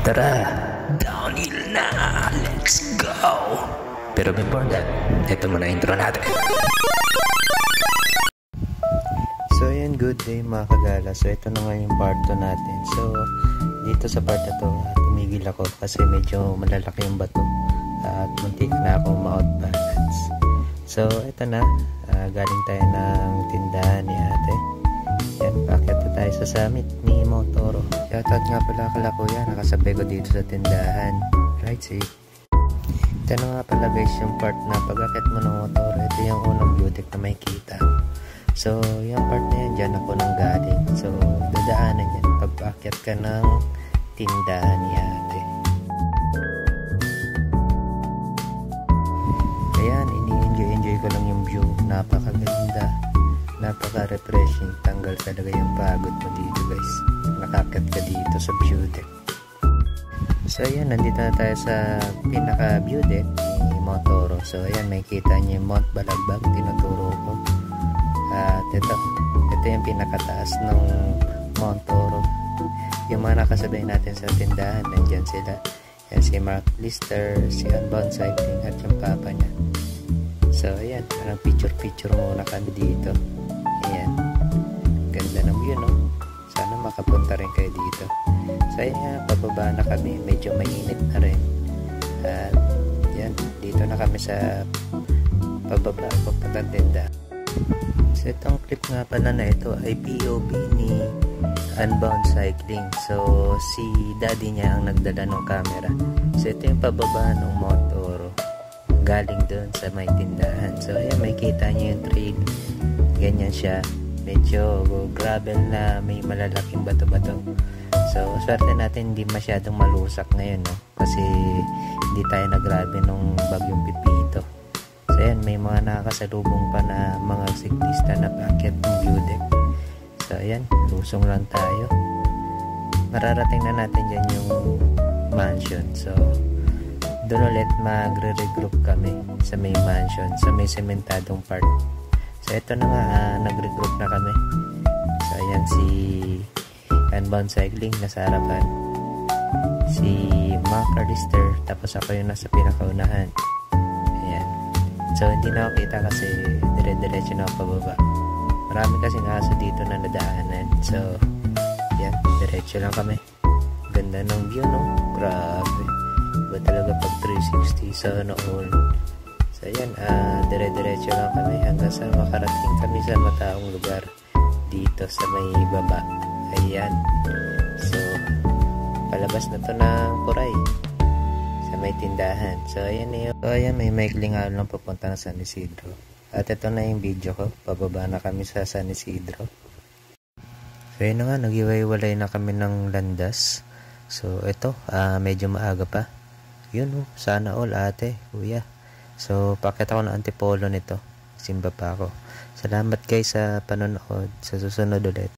Tara, downhill na! Let's go! Pero before that, ito muna intro natin. So ayan, good day mga kagala. So ito na nga yung part 2 natin. So dito sa part na to, tumigil ako kasi medyo malalaki yung bato at muntik na akong ma-out balance. So ito na, galing tayo ng tindahan ni ate. Yan, packet na tayo sa summit ni Motoro. Shoutout nga pala kala kuya, nakasabay ko dito sa tindahan. Right safe. Ito na nga pala guys yung part na pag-akit mo ng Motoro. Ito yung unang view deck na may kita. So yung part na yan, dyan ako nang galing. So dadaanan yan pag-akit ka ng tindahan ni ate. Ayan, ini-enjoy ko lang yung view. Napakaganda, napaka-refreshing. Tanggal talaga yung pagod mo dito guys. Nakakit ka dito sa view deck. So ayan, nandito na tayo sa pinaka view deck ni Motoro. So ayan, may kita niyo yung Mount Balagbag, tinuturo ko. At ito yung pinakataas ng Motoro. Yung mga nakasabay natin sa tindahan, nandyan sila. Yan si Mark Lister, si Unbound Cycling at yung papa niya. So ayan, parang picture muna kami dito. Ayan, ganda ng view, no? Sana makapunta rin kayo dito. So ayan, pababa na kami, medyo mainit na rin. At yan, dito na kami sa pababa, papuntang tindahan. So itong clip nga pala na ito ay POV ni Unbound Cycling. So si daddy niya ang nagdala ng camera. So ito yung pababa ng Motoro galing doon sa may tindahan. So ayan, may kita niyo yung trail. Ganyan siya, medyo gravel na may malalaking bato-bato. So swerte natin hindi masyadong malusak ngayon, no? Kasi hindi tayo nagrabe nung bagyong Pipito. So ayan, may mga nakakasalubong pa na mga siklista na paakyat ng view deck. So ayan, lusong lang tayo. Mararating na natin dyan yung mansion. So doon ulit magre-regroup kami sa may mansion, sa may sementadong part. So ito na nga, nag-regroup na kami. So ayan, si Unbound Cycling nasa harapan, si Mark Lister, tapos ako yung nasa pinakaunahan. Ayan. So hindi na ako kita kasi dire-diretso na ako pababa. Marami kasing aso dito na nadaanan. So yan, diretso lang kami. Ganda ng view, no? Grabe. Iba talaga pag 360 sa all. So yan, dire-diretso lang kami hanggang sa makarating kami sa mataong lugar dito sa may baba. Ayan. So palabas na to ng Puray sa may tindahan. So ayan na yun. So ayan, may maikling araw lang papunta na San Isidro. At ito na yung video ko. Pababa na kami sa San Isidro. So yun na nga, nag-iwalay na kami ng landas. So ito, medyo maaga pa. Yun, sana all ate, kuya. So pakita ko ng antipolo nito. Simba pa ako. Salamat guys sa panonood. Sa susunod ulit.